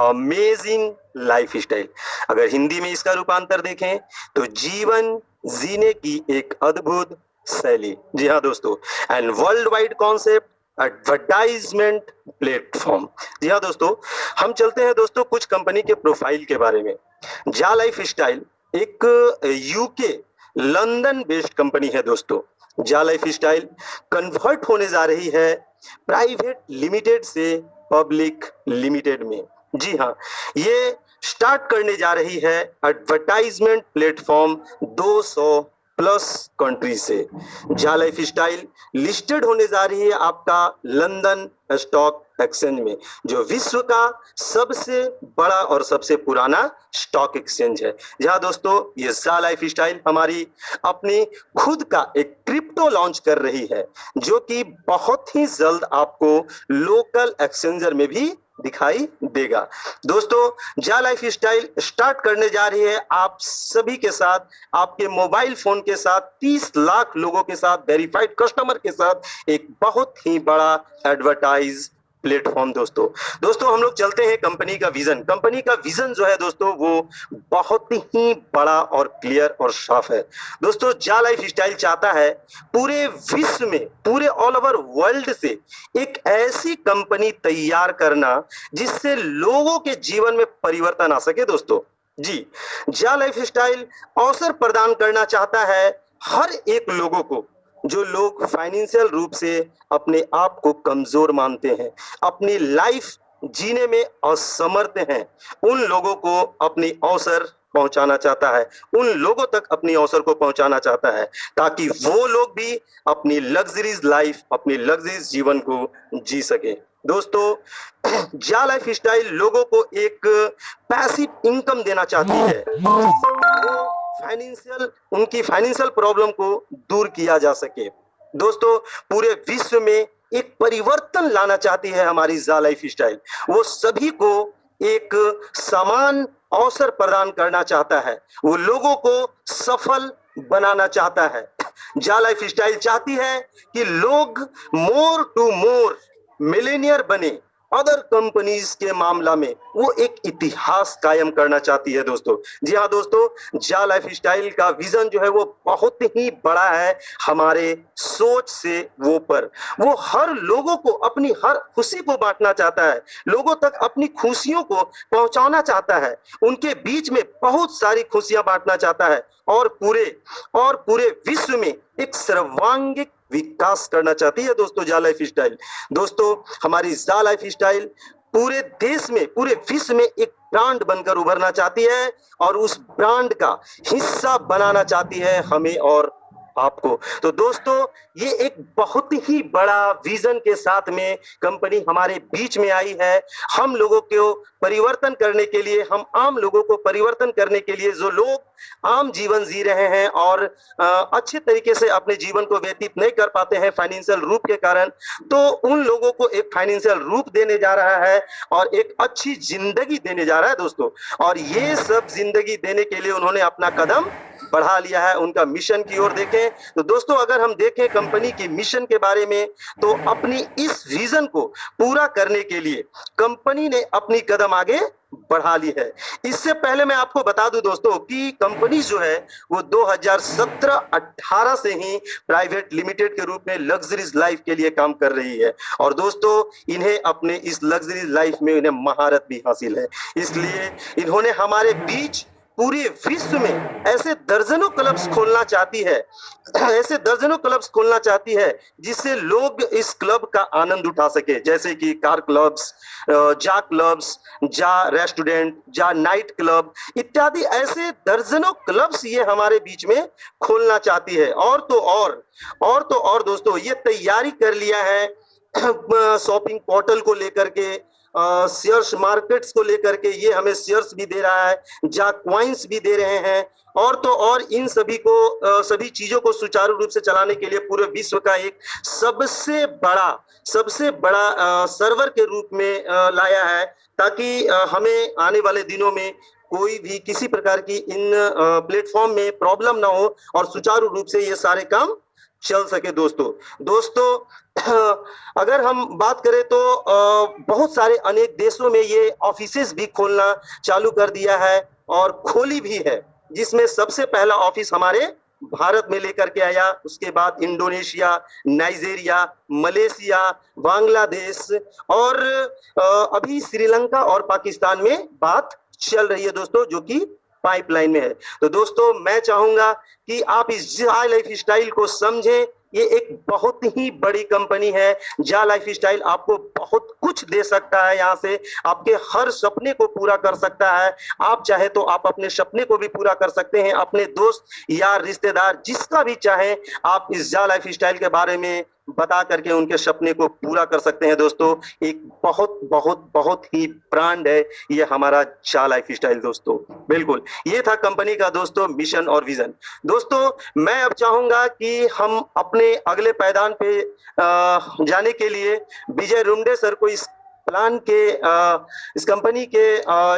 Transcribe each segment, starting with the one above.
Amazing lifestyle. अगर हिंदी में इसका रूपांतर देखें तो जीवन जीने की एक अद्भुत शैली। जी हाँ दोस्तों, and world wide concept advertisement platform. जी हाँ दोस्तों, हम चलते हैं दोस्तों कुछ कंपनी के प्रोफाइल के बारे में। जा लाइफ स्टाइल एक यूके लंदन बेस्ड कंपनी है दोस्तों। जा लाइफ स्टाइल कन्वर्ट होने जा रही है प्राइवेट लिमिटेड से पब्लिक लिमिटेड में। जी हाँ, ये स्टार्ट करने जा रही है एडवर्टाइजमेंट प्लेटफॉर्म 200 प्लस कंट्री से। जा लाइफ स्टाइल लिस्टेड होने जा रही है आपका लंदन स्टॉक एक्सचेंज में, जो विश्व का सबसे बड़ा और सबसे पुराना स्टॉक एक्सचेंज है। जहां दोस्तों ये जा लाइफ स्टाइल हमारी अपनी खुद का एक क्रिप्टो लॉन्च कर रही है, जो कि बहुत ही जल्द आपको लोकल एक्सचेंजर में भी दिखाई देगा। दोस्तों जा लाइफ स्टाइल स्टार्ट करने जा रही है आप सभी के साथ, आपके मोबाइल फोन के साथ, 30 लाख लोगों के साथ, वेरीफाइड कस्टमर के साथ एक बहुत ही बड़ा एडवर्टाइज प्लेटफॉर्म। दोस्तों दोस्तों हम लोग चलते हैं कंपनी का विजन। कंपनी का विजन जो है दोस्तों वो बहुत ही बड़ा और क्लियर और साफ है। दोस्तों जा लाइफ स्टाइल चाहता है पूरे विश्व में, पूरे ऑल ओवर वर्ल्ड से एक ऐसी कंपनी तैयार करना जिससे लोगों के जीवन में परिवर्तन आ सके। दोस्तों जी, जा लाइफ स्टाइल अवसर प्रदान करना चाहता है हर एक लोगों को, जो लोग फाइनेंशियल रूप से अपने आप को कमजोर मानते हैं, अपनी लाइफ जीने में असमर्थ हैं, उन लोगों को अपनी अवसर पहुंचाना चाहता है, उन लोगों तक अपनी अवसर को पहुंचाना चाहता है, ताकि वो लोग भी अपनी लग्जरीज लाइफ, अपनी लग्जरीज जीवन को जी सके। दोस्तों जा लाइफ स्टाइल लोगों को एक पैसिव इनकम देना चाहती है, फाइनेंशियल, उनकी फाइनेंशियल प्रॉब्लम को दूर किया जा सके। दोस्तों पूरे विश्व में एक परिवर्तन लाना चाहती है हमारी जा लाइफ स्टाइल। वो सभी को एक समान अवसर प्रदान करना चाहता है, वो लोगों को सफल बनाना चाहता है। जा लाइफ स्टाइल चाहती है कि लोग मोर टू मोर मिलेनियर बने। अदर कंपनीज के मामला में वो एक इतिहास कायम करना चाहती है। दोस्तों जी हाँ दोस्तों, जा लाइफ स्टाइल का विजन जो है वो बहुत ही बड़ा है, हमारे सोच से वो पर वो हर लोगों को अपनी हर खुशी को बांटना चाहता है, लोगों तक अपनी खुशियों को पहुंचाना चाहता है, उनके बीच में बहुत सारी खुशियां बांटना चाहता है, और पूरे विश्व में एक सर्वांगीण विकास करना चाहती है। दोस्तों जा लाइफ स्टाइल, दोस्तों हमारी जा लाइफ स्टाइल पूरे देश में, पूरे विश्व में एक ब्रांड बनकर उभरना चाहती है, और उस ब्रांड का हिस्सा बनाना चाहती है हमें और आपको। तो दोस्तों ये एक बहुत ही बड़ा विजन के साथ में कंपनी हमारे बीच में आई है, हम लोगों को परिवर्तन करने के लिए, हम आम लोगों को परिवर्तन करने के लिए, जो लोग आम जीवन जी रहे हैं और अच्छे तरीके से अपने जीवन को व्यतीत नहीं कर पाते हैं फाइनेंशियल रूप के कारण, तो उन लोगों को एक फाइनेंशियल रूप देने जा रहा है और एक अच्छी जिंदगी देने जा रहा है। दोस्तों और ये सब जिंदगी देने के लिए उन्होंने अपना कदम बढ़ा लिया है उनका मिशन की ओर। देखें तो दोस्तों अगर हम देखें कंपनी की मिशन के बारे में, तो अपनी इस विजन को पूरा करने के लिए कंपनी ने अपनी कदम आगे बढ़ा ली है। इससे पहले मैं आपको बता दूं दोस्तों कि कंपनी जो है वो 2017-18 से ही प्राइवेट लिमिटेड के रूप में लग्जरीज लाइफ के लिए काम कर रही है, और दोस्तों इन्हें अपने इस लग्जरीज लाइफ में इन्हें महारत भी हासिल है। इसलिए इन्होंने हमारे बीच पूरे विश्व में ऐसे दर्जनों क्लब्स खोलना चाहती है, ऐसे दर्जनों क्लब्स खोलना चाहती है जिससे लोग इस क्लब का आनंद उठा सके, जैसे कि कार क्लब्स, जा क्लब्स, जा रेस्टोरेंट, जा नाइट क्लब इत्यादि ऐसे दर्जनों क्लब्स ये हमारे बीच में खोलना चाहती है। और तो और दोस्तों ये तैयारी कर लिया है शॉपिंग पोर्टल को लेकर के, शेयर्स मार्केट्स को लेकर के, ये हमें शेयर्स भी दे रहा है, जा कॉइन्स भी दे रहे हैं, और तो और इन सभी को सभी चीजों को सुचारू रूप से चलाने के लिए पूरे विश्व का एक सबसे बड़ा सर्वर के रूप में लाया है, ताकि हमें आने वाले दिनों में कोई भी किसी प्रकार की इन प्लेटफॉर्म में प्रॉब्लम ना हो और सुचारू रूप से ये सारे काम चल सके दोस्तों। दोस्तों अगर हम बात करें तो बहुत सारे अनेक देशों में ये ऑफिसेस भी खोलना चालू कर दिया है और खोली भी है, जिसमें सबसे पहला ऑफिस हमारे भारत में लेकर के आया, उसके बाद इंडोनेशिया, नाइजीरिया, मलेशिया, बांग्लादेश और अभी श्रीलंका और पाकिस्तान में बात चल रही है दोस्तों, जो कि पाइपलाइन में है। तो दोस्तों मैं चाहूंगा कि आप इस जा लाइफ स्टाइल को समझें। ये एक बहुत ही बड़ी कंपनी है। जा लाइफ स्टाइल आपको बहुत कुछ दे सकता है, यहाँ से आपके हर सपने को पूरा कर सकता है। आप चाहे तो आप अपने सपने को भी पूरा कर सकते हैं, अपने दोस्त यार रिश्तेदार जिसका भी चाहे आप इस जा लाइफ स्टाइल के बारे में बता करके उनके सपने को पूरा कर सकते हैं। दोस्तों एक बहुत बहुत बहुत ही ब्रांड है ये हमारा जा लाइफ स्टाइल दोस्तों। बिल्कुल ये था कंपनी का दोस्तों मिशन और विजन। दोस्तों मैं अब चाहूंगा कि हम अपने अगले पायदान पे जाने के लिए विजय रुंडे सर को प्लान के इस कंपनी के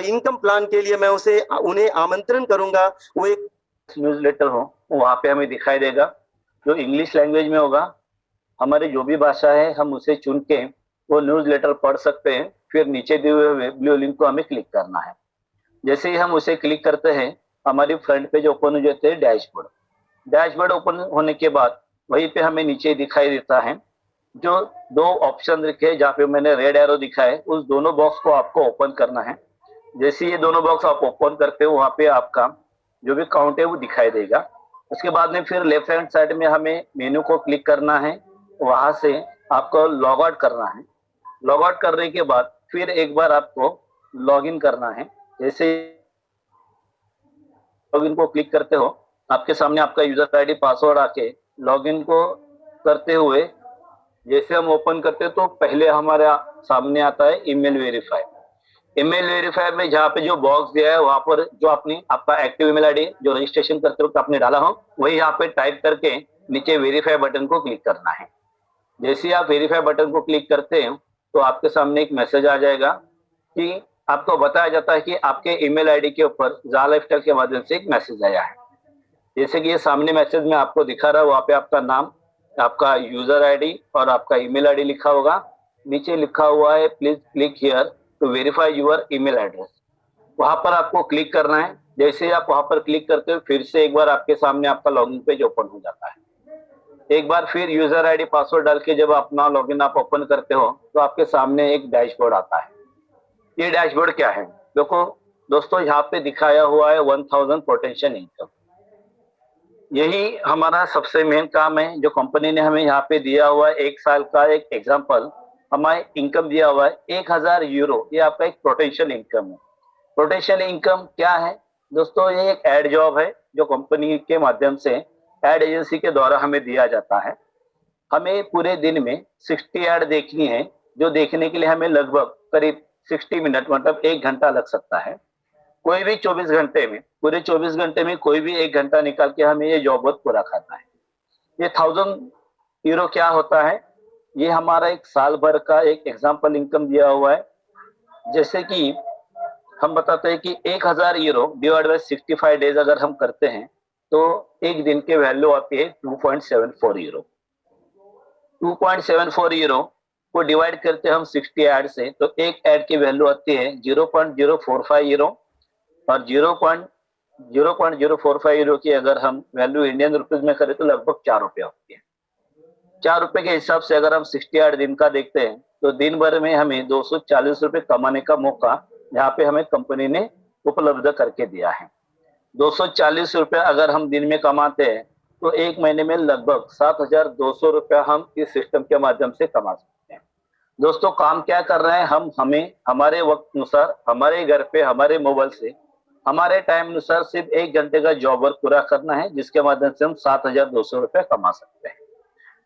इनकम प्लान के लिए मैं उन्हें आमंत्रण करूंगा। वो एक न्यूज लेटर हो वहां पे हमें दिखाई देगा, जो इंग्लिश लैंग्वेज में होगा। हमारी जो भी भाषा है हम उसे चुन के वो न्यूज लेटर पढ़ सकते हैं। फिर नीचे दिए हुए ब्लू लिंक को हमें क्लिक करना है। जैसे ही हम उसे क्लिक करते हैं हमारी फ्रंट पेज ओपन हो जाते हैं डैशबोर्ड। डैशबोर्ड ओपन होने के बाद वहीं पे हमें नीचे दिखाई देता है जो दो ऑप्शन रखे, जहाँ पे मैंने रेड एरो दिखा है, उस दोनों बॉक्स को आपको ओपन करना है। जैसे ये दोनों बॉक्स आप ओपन करते हो वहां पे आपका जो भी काउंट है वो दिखाई देगा। उसके बाद में फिर लेफ्ट हैंड साइड में हमें मेनू को क्लिक करना है, वहां से आपको लॉग आउट करना है। लॉग आउट करने के बाद फिर एक बार आपको लॉग इन करना है। जैसे लॉग इन को क्लिक करते हो आपके सामने आपका यूजर आईडी पासवर्ड आके लॉग इन को करते हुए जैसे हम ओपन करते हैं तो पहले हमारे सामने आता है ईमेल वेरीफाई। ईमेल वेरीफाई में जहाँ पे जो बॉक्स दिया है वहां पर जो अपनी आपका एक्टिव ईमेल आईडी जो रजिस्ट्रेशन करते वक्त आपने डाला हो वही यहाँ पे टाइप करके नीचे वेरीफाई बटन को क्लिक करना है। जैसे ही आप वेरीफाई बटन को क्लिक करते हैं तो आपके सामने एक मैसेज आ जाएगा कि आपको बताया जाता है कि आपके ईमेल आईडी के ऊपर जा लाइफस्टाइल के माध्यम से एक मैसेज आया है। जैसे कि ये सामने मैसेज में आपको दिखा रहा है, वहां पे आपका नाम, आपका यूजर आईडी और आपका ईमेल आईडी लिखा होगा। नीचे लिखा हुआ है please click here to verify your email address. वहां पर आपको क्लिक करना है। जैसे ही आप वहां पर क्लिक करते हो फिर से एक बार आपके सामने आपका लॉगिन पेज ओपन हो जाता है। एक बार फिर यूजर आईडी पासवर्ड डाल के जब अपना लॉगिन आप ओपन करते हो तो आपके सामने एक डैशबोर्ड आता है। ये डैशबोर्ड क्या है? देखो दोस्तों, यहाँ पे दिखाया हुआ है 1000 पोटेंशियल इनकम। यही हमारा सबसे मेन काम है जो कंपनी ने हमें यहाँ पे दिया हुआ है। एक साल का एक एग्जाम्पल हमारे इनकम दिया हुआ है 1000 यूरो। ये आपका एक पोटेंशियल इनकम है। पोटेंशियल इनकम क्या है दोस्तों? ये एक एड जॉब है जो कंपनी के माध्यम से एड एजेंसी के द्वारा हमें दिया जाता है। हमें पूरे दिन में 60 ऐड देखनी है, जो देखने के लिए हमें लगभग करीब 60 मिनट मतलब 1 घंटा लग सकता है। कोई भी 24 घंटे में, पूरे 24 घंटे में कोई भी 1 घंटा निकाल के हमें ये जॉब वर्क पूरा करना है। ये 1000 यूरो क्या होता है? ये हमारा एक साल भर का एक एग्जाम्पल इनकम दिया हुआ है। जैसे कि हम बताते हैं कि 1000 यूरो डिवाइड बाय 65 डेज अगर हम करते हैं तो एक दिन के वैल्यू आती है 2.74 यूरो। 2.74 यूरो को डिवाइड करते हैं हम 60 ऐड से तो एक ऐड की वैल्यू आती है 0.045 यूरो। और 0.045 यूरो की अगर हम वैल्यू इंडियन रुपीज में करें तो लगभग 4 रुपये होती है। 4 रुपए के हिसाब से अगर हम 60 ऐड दिन का देखते हैं तो दिन भर में हमें 240 रुपए कमाने का मौका यहाँ पे हमें कंपनी ने उपलब्ध करके दिया है। 240 रुपए अगर हम दिन में कमाते हैं तो एक महीने में लगभग 7200 रुपया हम इस सिस्टम के माध्यम से कमा सकते हैं। दोस्तों काम क्या कर रहे हैं हम? हमें हमारे वक्त अनुसार हमारे घर पे हमारे मोबाइल से हमारे टाइम अनुसार सिर्फ 1 घंटे का जॉब वर्क पूरा करना है, जिसके माध्यम से हम 7200 रुपये कमा सकते हैं।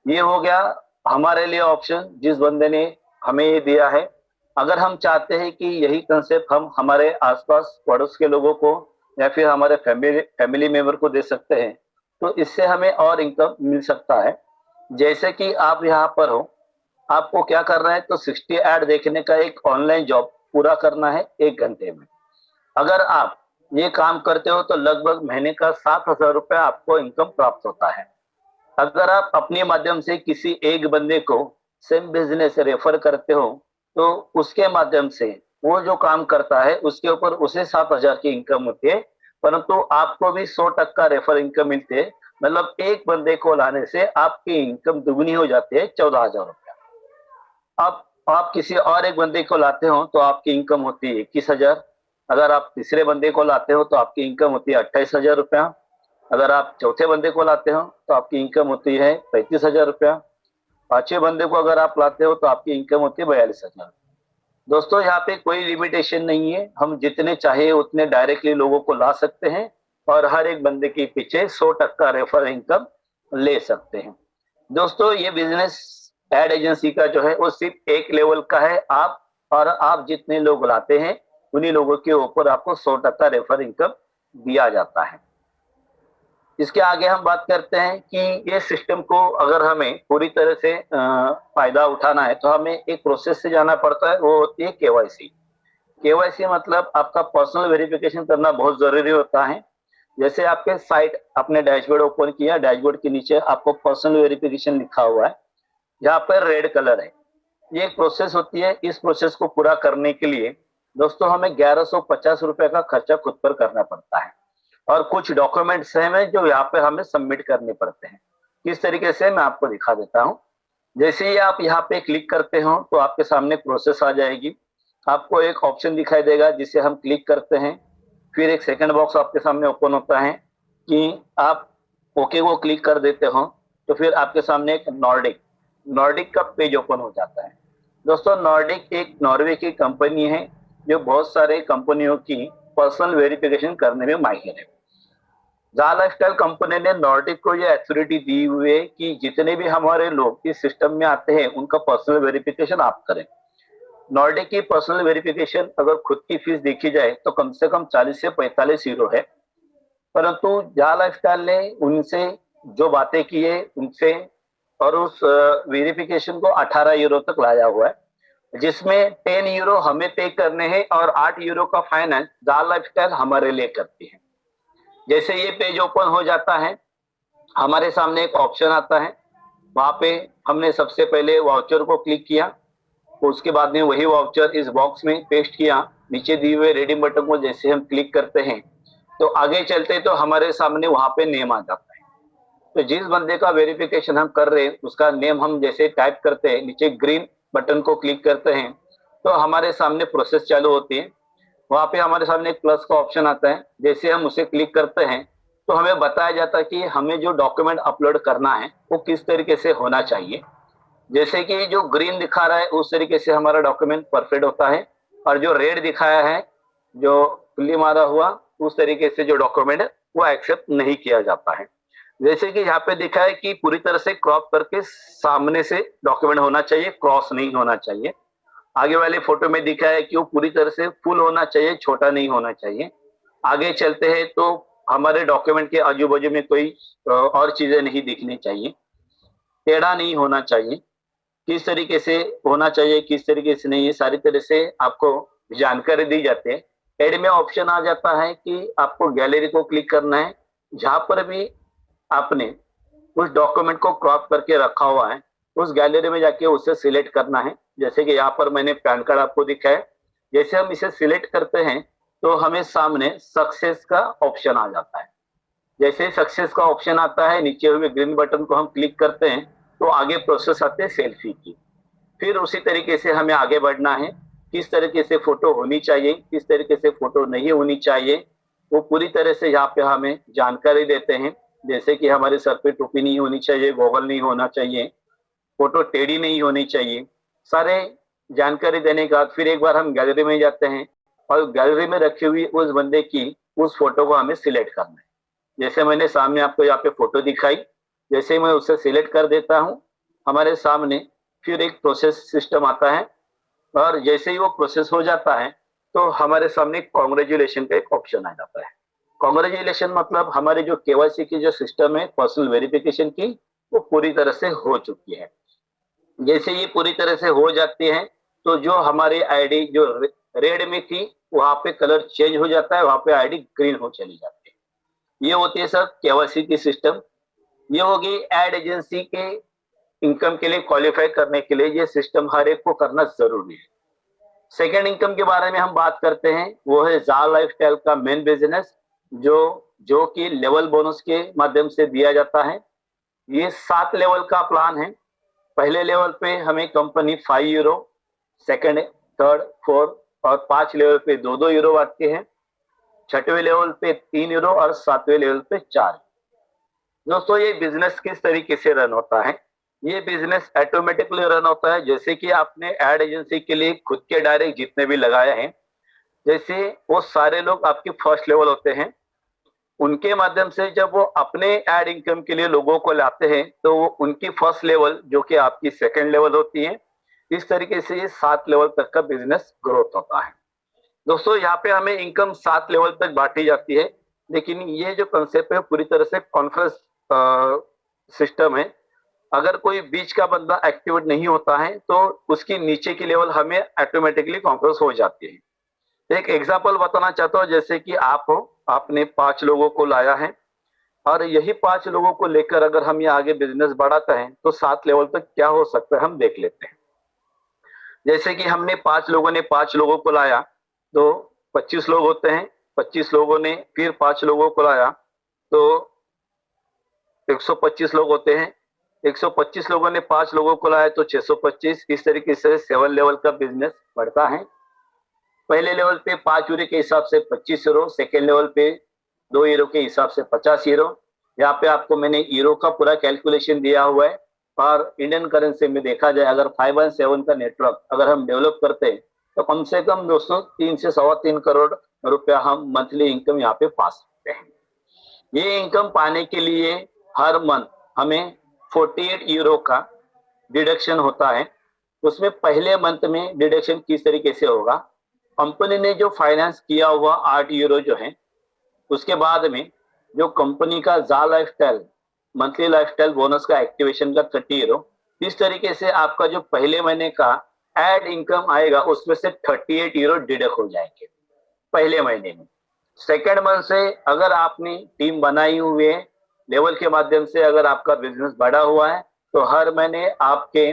ये हो गया हमारे लिए ऑप्शन जिस बंदे ने हमें ये दिया है। अगर हम चाहते हैं कि यही कंसेप्ट हम हमारे आसपास पड़ोस के लोगों को या फिर हमारे फैमिली मेंबर को दे सकते हैं तो इससे हमें और इनकम मिल सकता है। जैसे कि आप यहाँ पर हो, आपको क्या करना है तो 60 ऐड देखने का एक ऑनलाइन जॉब पूरा करना है 1 घंटे में। अगर आप ये काम करते हो तो लगभग महीने का 7000 रुपये आपको इनकम प्राप्त होता है। अगर आप अपने माध्यम से किसी एक बंदे को सेम बिजनेस रेफर करते हो तो उसके माध्यम से वो जो काम करता है उसके ऊपर उसे 7,000 की इनकम होती है, परंतु आपको भी 100% रेफर इनकम मिलती है। मतलब एक बंदे को लाने से आपकी इनकम दुगनी हो जाती है, 14,000 रुपया। आप किसी और एक बंदे को लाते हो तो आपकी इनकम होती है 21,000। अगर आप तीसरे बंदे को लाते हो तो आपकी इनकम होती है 28,000 रुपया। अगर आप चौथे बंदे को लाते हो तो आपकी इनकम होती है 35,000 रुपया। पांचवें बंदे को अगर आप लाते हो तो आपकी इनकम होती है 42,000। दोस्तों यहाँ पे कोई लिमिटेशन नहीं है, हम जितने चाहे उतने डायरेक्टली लोगों को ला सकते हैं और हर एक बंदे के पीछे 100% रेफर इनकम ले सकते हैं। दोस्तों ये बिजनेस एड एजेंसी का जो है वो सिर्फ एक लेवल का है, आप जितने लोग लाते हैं उन्हीं लोगों के ऊपर आपको 100% रेफर इनकम दिया जाता है। इसके आगे हम बात करते हैं कि ये सिस्टम को अगर हमें पूरी तरह से फायदा उठाना है तो हमें एक प्रोसेस से जाना पड़ता है, वो होती है केवाईसी। केवाईसी मतलब आपका पर्सनल वेरिफिकेशन करना बहुत जरूरी होता है। जैसे आपके साइट आपने डैशबोर्ड ओपन किया, डैशबोर्ड के नीचे आपको पर्सनल वेरिफिकेशन लिखा हुआ है, जहाँ पर रेड कलर है। ये एक प्रोसेस होती है। इस प्रोसेस को पूरा करने के लिए दोस्तों हमें 1150 रुपए का खर्चा खुद पर करना पड़ता है और कुछ डॉक्यूमेंट्स हैं जो यहाँ पे हमें सबमिट करने पड़ते हैं। किस तरीके से मैं आपको दिखा देता हूँ। जैसे ही आप यहाँ पे क्लिक करते हो तो आपके सामने प्रोसेस आ जाएगी। आपको एक ऑप्शन दिखाई देगा जिसे हम क्लिक करते हैं, फिर एक सेकंड बॉक्स आपके सामने ओपन होता है कि आप ओके को क्लिक कर देते हो तो फिर आपके सामने एक नॉर्डिक का पेज ओपन हो जाता है। दोस्तों नॉर्डिक एक नॉर्वे की कंपनी है जो बहुत सारे कंपनियों की पर्सनल वेरिफिकेशन करने में माहिर है। जा लाइफस्टाइल कंपनी ने नॉर्डिक को ये अथॉरिटी दी हुई है कि जितने भी हमारे लोग इस सिस्टम में आते हैं उनका पर्सनल वेरिफिकेशन आप करें। नॉर्डिक की पर्सनल वेरिफिकेशन अगर खुद की फीस देखी जाए तो कम से कम 40 से 45 यूरो है, परंतु जा लाइफस्टाइल ने उनसे जो बातें की है उनसे और उस वेरिफिकेशन को 18 यूरो तक लाया हुआ है, जिसमें 10 यूरो हमें पे करने हैं और 8 यूरो का फाइनेंस जा लाइफस्टाइल हमारे लिए करती है। जैसे ये पेज ओपन हो जाता है हमारे सामने एक ऑप्शन आता है, वहां पे हमने सबसे पहले वाउचर को क्लिक किया, उसके बाद में वही वाउचर इस बॉक्स में पेस्ट किया। नीचे दिए हुए रेडीम बटन को जैसे हम क्लिक करते हैं तो आगे चलते तो हमारे सामने वहां पे नेम आ जाता है। तो जिस बंदे का वेरिफिकेशन हम कर रहे हैं उसका नेम हम जैसे टाइप करते हैं, नीचे ग्रीन बटन को क्लिक करते हैं तो हमारे सामने प्रोसेस चालू होती है। वहां पे हमारे सामने एक प्लस का ऑप्शन आता है, जैसे हम उसे क्लिक करते हैं तो हमें बताया जाता है कि हमें जो डॉक्यूमेंट अपलोड करना है वो किस तरीके से होना चाहिए। जैसे कि जो ग्रीन दिखा रहा है उस तरीके से हमारा डॉक्यूमेंट परफेक्ट होता है और जो रेड दिखाया है जो खुली मारा हुआ उस तरीके से जो डॉक्यूमेंट है वो एक्सेप्ट नहीं किया जाता है। जैसे कि यहाँ पे दिखा है कि पूरी तरह से क्रॉप करके सामने से डॉक्यूमेंट होना चाहिए, क्रॉस नहीं होना चाहिए। आगे वाले फोटो में दिखा है कि वो पूरी तरह से फुल होना चाहिए, छोटा नहीं होना चाहिए। आगे चलते हैं तो हमारे डॉक्यूमेंट के आजू बाजू में कोई और चीजें नहीं दिखनी चाहिए, टेढ़ा नहीं होना चाहिए, किस तरीके से होना चाहिए किस तरीके से नहीं, ये सारी तरह से आपको जानकारी दी जाती है। एड में ऑप्शन आ जाता है कि आपको गैलरी को क्लिक करना है, जहां पर भी आपने उस डॉक्यूमेंट को क्रॉप करके रखा हुआ है उस गैलरी में जाके उसे सिलेक्ट करना है। जैसे कि यहाँ पर मैंने पैन कार्ड आपको दिखा है, जैसे हम इसे सिलेक्ट करते हैं तो हमें सामने सक्सेस का ऑप्शन आ जाता है। जैसे सक्सेस का ऑप्शन आता है नीचे हुए ग्रीन बटन को हम क्लिक करते हैं तो आगे प्रोसेस आते हैं सेल्फी की। फिर उसी तरीके से हमें आगे बढ़ना है, किस तरीके से फोटो होनी चाहिए किस तरीके से फोटो नहीं होनी चाहिए वो पूरी तरह से यहाँ पे हमें जानकारी देते हैं। जैसे कि हमारे सर पे टोपी नहीं होनी चाहिए, गॉगल नहीं होना चाहिए, फोटो टेढ़ी नहीं होनी चाहिए। सारे जानकारी देने के बाद फिर एक बार हम गैलरी में जाते हैं और गैलरी में रखी हुई उस बंदे की उस फोटो को हमें सिलेक्ट करना है। जैसे मैंने सामने आपको यहाँ पे फोटो दिखाई, जैसे मैं उसे सिलेक्ट कर देता हूँ हमारे सामने फिर एक प्रोसेस सिस्टम आता है और जैसे ही वो प्रोसेस हो जाता है तो हमारे सामने कॉन्ग्रेचुलेशन का एक ऑप्शन आ जाता है। कॉन्ग्रेचुलेशन मतलब हमारे जो केवाईसी की जो सिस्टम है पर्सनल वेरिफिकेशन की वो पूरी तरह से हो चुकी है। जैसे ये पूरी तरह से हो जाती है तो जो हमारी आईडी जो रेड में थी वहां पे कलर चेंज हो जाता है, वहां पे आईडी ग्रीन हो चली जाती है। ये होती है सर केवाईसी की सिस्टम। ये होगी एड एजेंसी के इनकम के लिए क्वालिफाई करने के लिए ये सिस्टम हर एक को करना जरूरी है। सेकेंड इनकम के बारे में हम बात करते हैं, वो है जार लाइफस्टाइल का मेन बिजनेस, जो जो कि लेवल बोनस के माध्यम से दिया जाता है। ये 7 लेवल का प्लान है। पहले लेवल पे हमें company 5 euro, second, third, fourth और 5 लेवल पे 2-2 यूरो बांटती है, छठवें लेवल पे 3 यूरो और 7वें लेवल पे 4। दोस्तों ये बिजनेस किस तरीके से रन होता है? ये बिजनेस ऑटोमेटिकली रन होता है जैसे कि आपने एड एजेंसी के लिए खुद के डायरेक्ट जितने भी लगाए हैं, जैसे वो सारे लोग आपके फर्स्ट लेवल होते हैं, उनके माध्यम से जब वो अपने एड इनकम के लिए लोगों को लाते हैं तो वो उनकी फर्स्ट लेवल जो कि आपकी सेकंड लेवल होती है, इस तरीके से ये 7 लेवल तक का बिजनेस ग्रोथ होता है। दोस्तों यहाँ पे हमें इनकम 7 लेवल तक बांटी जाती है, लेकिन ये जो कंसेप्ट है पूरी तरह से कॉन्फ्रेंस सिस्टम है। अगर कोई बीच का बंदा एक्टिवेट नहीं होता है तो उसकी नीचे की लेवल हमें ऑटोमेटिकली कॉन्फ्रेंस हो जाती है। एक एग्जांपल बताना चाहता हूँ, जैसे कि आप हो, आपने 5 लोगों को लाया है और यही 5 लोगों को लेकर अगर हम ये आगे बिजनेस बढ़ाते हैं तो 7 लेवल तक क्या हो सकता है हम देख लेते हैं। जैसे कि हमने 5 लोगों ने 5 लोगों को लाया तो 25 लोग होते हैं, 25 लोगों ने फिर 5 लोगों को लाया तो 125 लोग होते हैं, 125 लोगों ने 5 लोगों को लाया तो 625। इस तरीके से 7 लेवल का बिजनेस बढ़ता है। पहले लेवल पे 5 यूरो के हिसाब से 25 यूरो, सेकेंड लेवल पे 2 यूरो के हिसाब से 50 यूरो। यहाँ पे आपको मैंने यूरो का पूरा कैलकुलेशन दिया हुआ है और इंडियन करेंसी में देखा जाए अगर 517 का नेटवर्क अगर हम डेवलप करते हैं तो कम से कम दोस्तों 3 से 3.25 करोड़ रुपया हम मंथली इनकम यहाँ पे पा सकते हैं। ये इनकम पाने के लिए हर मंथ हमें 48 यूरो का डिडक्शन होता है। उसमें पहले मंथ में डिडक्शन किस तरीके से होगा, कंपनी ने जो फाइनेंस किया हुआ 8 यूरो जो है, उसके बाद में जो कंपनी का जा लाइफस्टाइल मंथली लाइफस्टाइल बोनस का एक्टिवेशन का 30 यूरो, इस तरीके से आपका जो पहले महीने का एड इनकम आएगा उसमें से 38 यूरो डिडक्ट हो जाएंगे पहले महीने में। सेकेंड मंथ से अगर आपने टीम बनाई हुई है, लेवल के माध्यम से अगर आपका बिजनेस बढ़ा हुआ है तो हर महीने आपके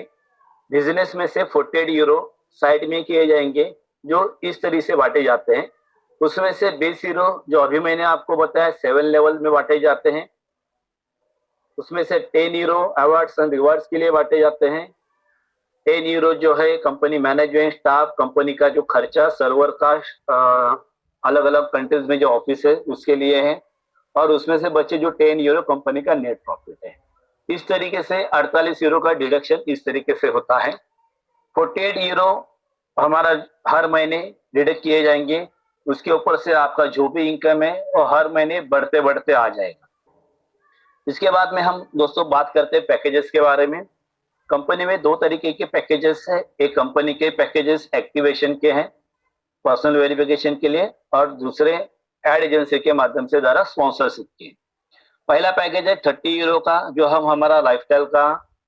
बिजनेस में से 48 यूरो साइड में किए जाएंगे जो इस तरीके से बांटे जाते हैं। उसमें से 20 यूरो जो अभी मैंने आपको बताया 7 लेवल में बांटे जाते हैं, उसमें से 10 यूरो अवार्ड्स एंड रिवार्ड्स के लिए बांटे जाते हैं, 10 यूरो जो है कंपनी मैनेजमेंट स्टाफ, कंपनी का जो खर्चा सर्वर का अलग अलग कंट्रीज में जो ऑफिस है उसके लिए है, और उसमें से बचे जो 10 यूरो कंपनी का नेट प्रॉफिट है। इस तरीके से 48 यूरो का डिडक्शन इस तरीके से होता है। 48 यूरो हमारा हर महीने डिडक्ट किए जाएंगे, उसके ऊपर से आपका जो भी इनकम है वो हर महीने बढ़ते बढ़ते आ जाएगा। इसके बाद में हम दोस्तों बात करते हैं पैकेजेस के बारे में। कंपनी में 2 तरीके के पैकेजेस है, एक कंपनी के पैकेजेस एक्टिवेशन के हैं पर्सनल वेरिफिकेशन के लिए, और दूसरे एड एजेंसी के माध्यम से द्वारा स्पॉन्सरशिप के। पहला पैकेज है 30 यूरो का जो हम हमारा लाइफस्टाइल का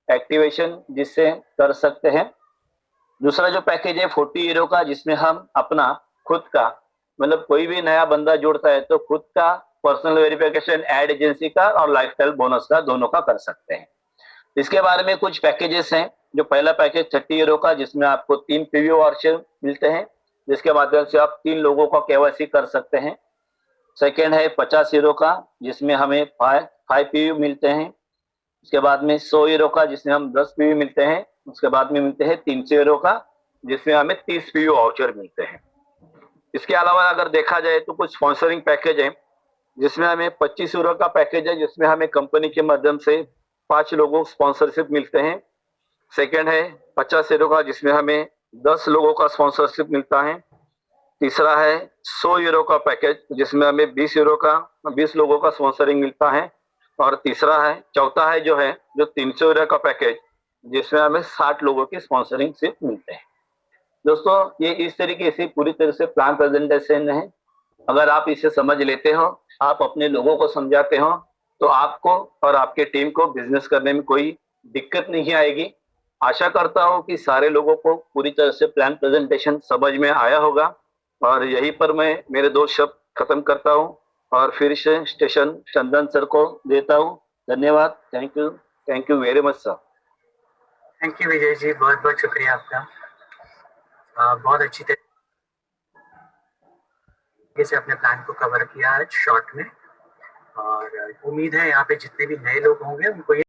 एक्टिवेशन जिससे कर सकते हैं। दूसरा जो पैकेज है 40 यूरो का जिसमें हम अपना खुद का मतलब कोई भी नया बंदा जुड़ता है तो खुद का पर्सनल वेरिफिकेशन एड एजेंसी का और लाइफस्टाइल बोनस का दोनों का कर सकते हैं। इसके बारे में कुछ पैकेजेस हैं। जो पहला पैकेज 30 यूरो का जिसमें आपको 3 प्रीव्यू वाउचर मिलते हैं जिसके माध्यम से आप 3 लोगों का केवाईसी कर सकते हैं। सेकेंड है 50 यूरो का जिसमें हमें 5 पीवी मिलते हैं। उसके बाद में 100 यूरो का जिसमें हम 10 पीवी मिलते हैं। उसके बाद में मिलते हैं 300 यूरो का जिसमें हमें 30 पीवी वाउचर मिलते हैं। इसके अलावा अगर देखा जाए तो कुछ स्पॉन्सरिंग पैकेज है जिसमें हमें 25 यूरो का पैकेज है जिसमें हमें कंपनी के माध्यम से 5 लोगों को स्पॉन्सरशिप मिलते हैं। सेकेंड है 50 यूरो का जिसमें हमें 10 लोगों का स्पॉन्सरशिप मिलता है। तीसरा है 100 यूरो का पैकेज जिसमें हमें 20 यूरो का 20 लोगों का स्पॉन्सरिंग मिलता है। और चौथा है जो 300 यूरो का पैकेज जिसमें हमें 60 लोगों की स्पॉन्सरिंग सिर्फ मिलते हैं। दोस्तों ये इस तरीके से पूरी तरह से प्लान प्रेजेंटेशन है। अगर आप इसे समझ लेते हो, आप अपने लोगों को समझाते हो तो आपको और आपके टीम को बिजनेस करने में कोई दिक्कत नहीं आएगी। आशा करता हूँ कि सारे लोगों को पूरी तरह से प्लान प्रेजेंटेशन समझ में आया होगा और यहीं पर मैं मेरे 2 शब्द खत्म करता हूँ और फिर से स्टेशन चंदन सर को देता हूँ। धन्यवाद। Thank you very much sir. Thank you Vijay ji, बहुत बहुत शुक्रिया आपका। बहुत अच्छी तरीके से अपने प्लान को कवर किया आज शॉर्ट में, और उम्मीद है यहाँ पे जितने भी नए लोग होंगे उनको ये